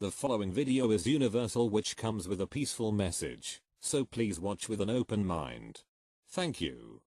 The following video is universal, which comes with a peaceful message, so please watch with an open mind. Thank you.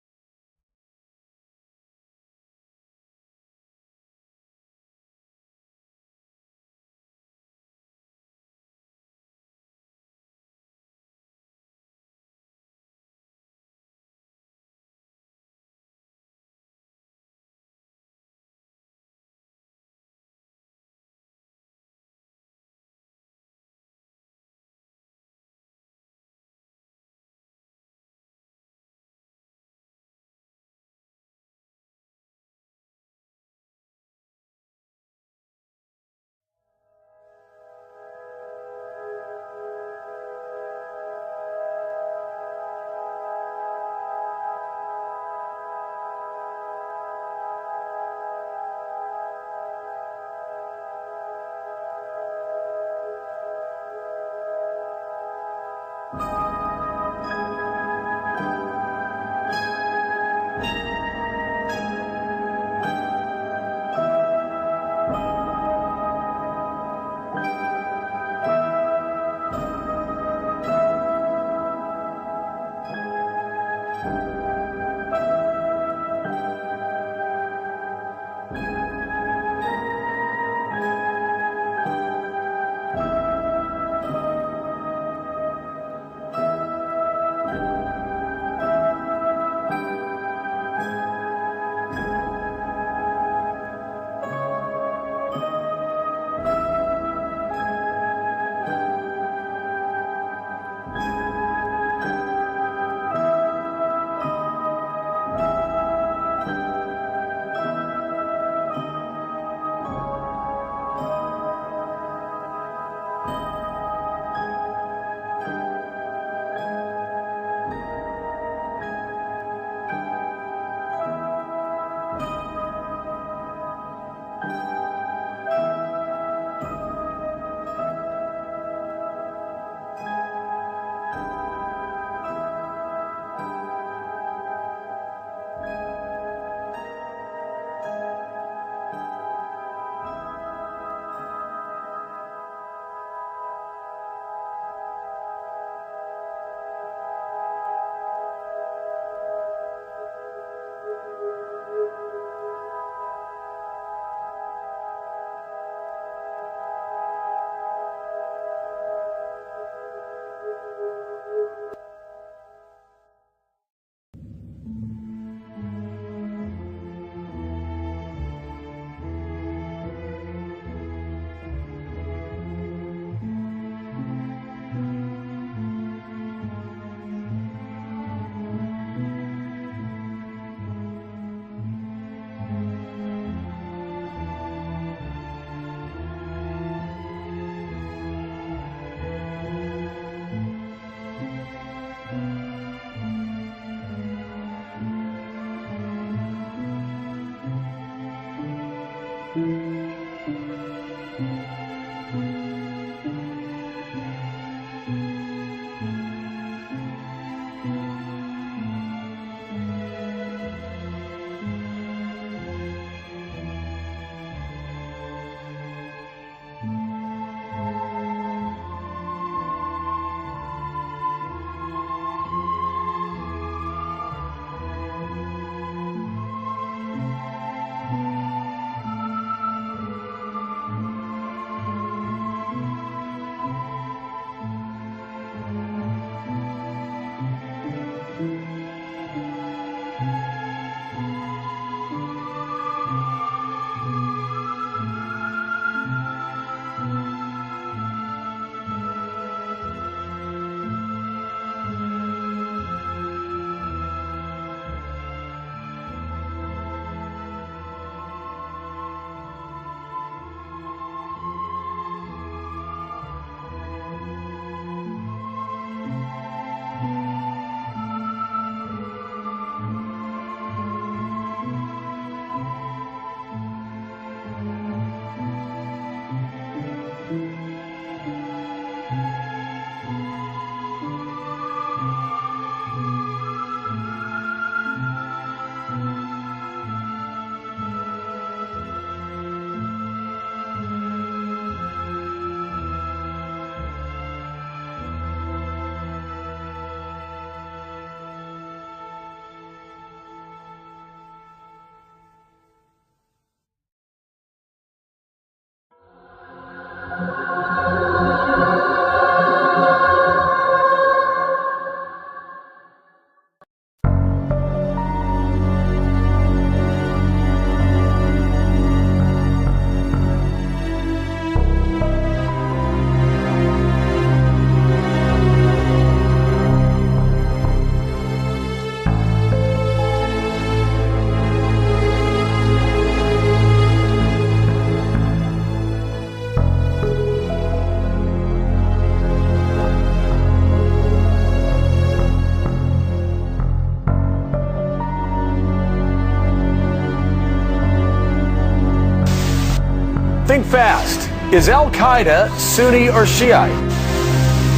Is Al-Qaeda Sunni or Shiite?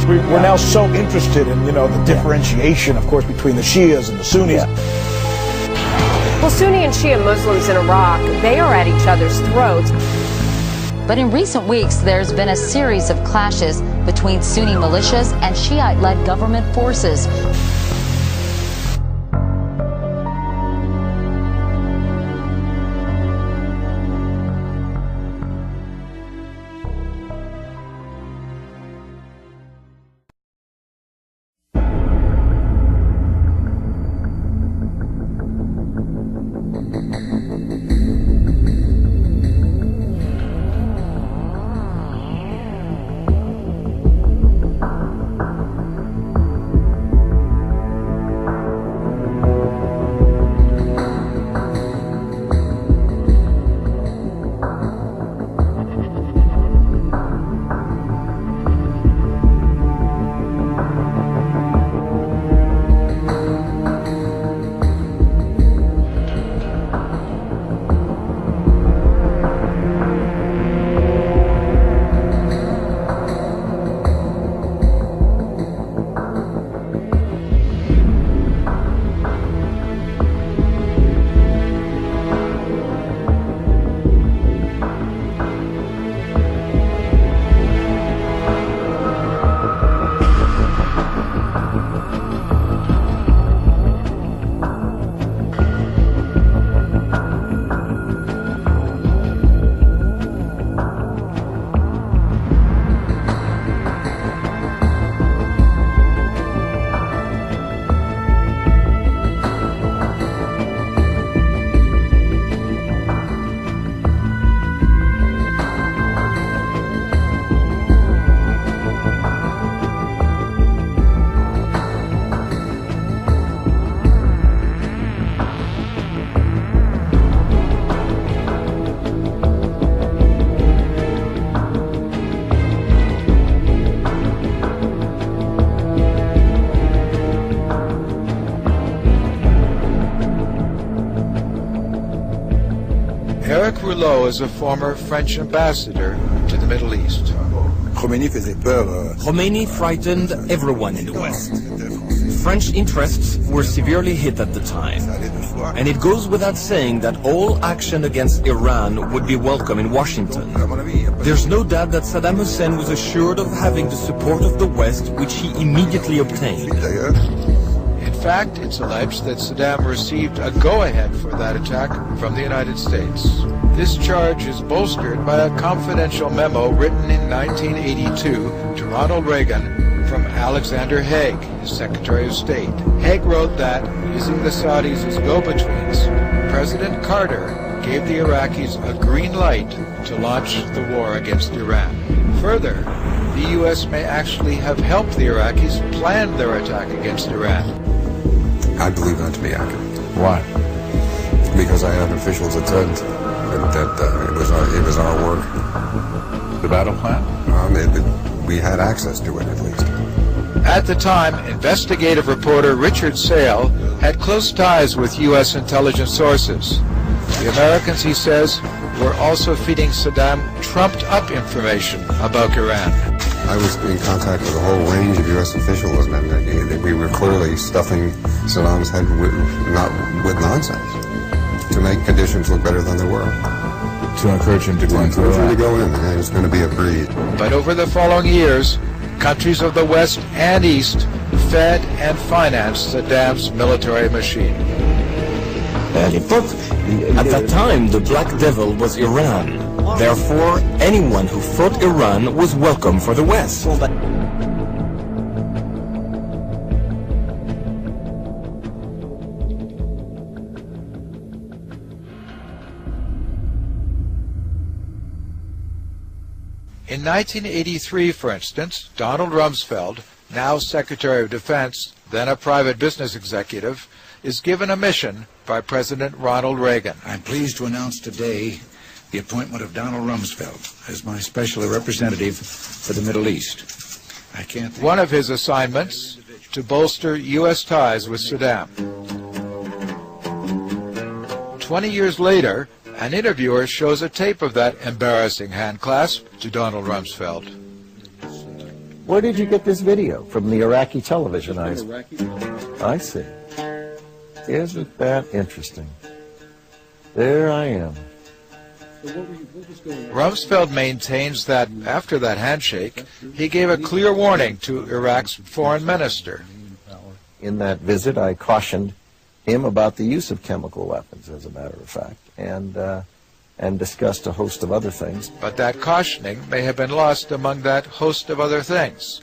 We're now so interested in, the differentiation, of course, between the Shias and the Sunnis. Well, Sunni and Shia Muslims in Iraq, they are at each other's throats. But in recent weeks, there's been a series of clashes between Sunni militias and Shiite-led government forces. Is a former French ambassador to the Middle East. Khomeini frightened everyone in the West. French interests were severely hit at the time. And it goes without saying that all action against Iran would be welcome in Washington. There's no doubt that Saddam Hussein was assured of having the support of the West, which he immediately obtained. In fact, it's alleged that Saddam received a go-ahead for that attack from the United States. This charge is bolstered by a confidential memo written in 1982 to Ronald Reagan from Alexander Haig, his Secretary of State. Haig wrote that, using the Saudis as go-betweens, President Carter gave the Iraqis a green light to launch the war against Iran. Further, the U.S. may actually have helped the Iraqis plan their attack against Iran. I believe that to be accurate. Why? Because I had officials that said that it was our work. The battle plan? We had access to it, at least. At the time, investigative reporter Richard Sale had close ties with U.S. intelligence sources. The Americans, he says, were also feeding Saddam trumped-up information about Iran. I was in contact with a whole range of U.S. officials, and we were clearly stuffing Saddam's head with nonsense to make conditions look better than they were. To encourage him to go into Iraq. To go in, and it was going to be a breed. But over the following years, countries of the West and East fed and financed Saddam's military machine. At that time, the Black Devil was Iran. Therefore, anyone who fought Iran was welcome for the West. In 1983, for instance, Donald Rumsfeld, now Secretary of Defense, then a private business executive, is given a mission by President Ronald Reagan. I'm pleased to announce today the appointment of Donald Rumsfeld as my special representative for the Middle East. One of his assignments, to bolster U.S. ties with Saddam. 20 years later, An interviewer shows a tape of that embarrassing handclasp to Donald Rumsfeld. Where did you get this video? From the Iraqi television, I see. Isn't that interesting? There I am. Rumsfeld maintains that after that handshake, he gave a clear warning to Iraq's foreign minister. In that visit, I cautioned him about the use of chemical weapons, as a matter of fact, and discussed a host of other things. But that cautioning may have been lost among that host of other things.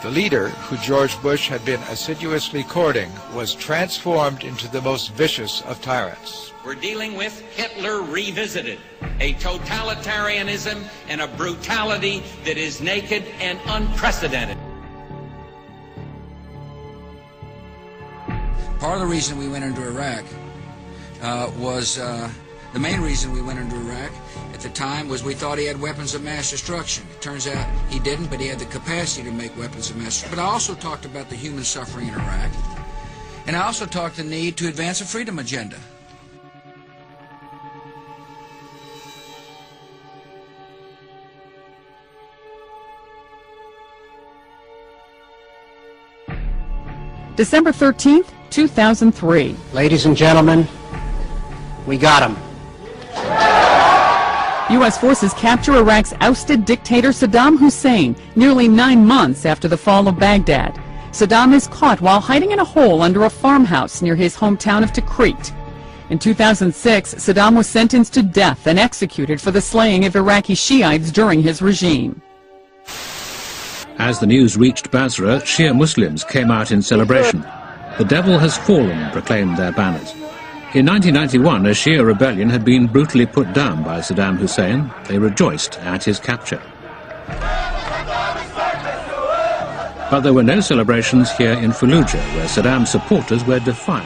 The leader, who George Bush had been assiduously courting, was transformed into the most vicious of tyrants. We're dealing with Hitler revisited, a totalitarianism and a brutality that is naked and unprecedented. Part of the reason we went into Iraq the main reason we went into Iraq at the time was we thought he had weapons of mass destruction. It turns out he didn't, but he had the capacity to make weapons of mass destruction. But I also talked about the human suffering in Iraq, and I also talked the need to advance a freedom agenda. December 13th, 2003. Ladies and gentlemen, we got him. U.S. forces capture Iraq's ousted dictator Saddam Hussein nearly 9 months after the fall of Baghdad. Saddam is caught while hiding in a hole under a farmhouse near his hometown of Tikrit. In 2006, Saddam was sentenced to death and executed for the slaying of Iraqi Shiites during his regime. As the news reached Basra, Shia Muslims came out in celebration. The devil has fallen, proclaimed their banners. In 1991, a Shia rebellion had been brutally put down by Saddam Hussein. They rejoiced at his capture. But there were no celebrations here in Fallujah, where Saddam's supporters were defiant.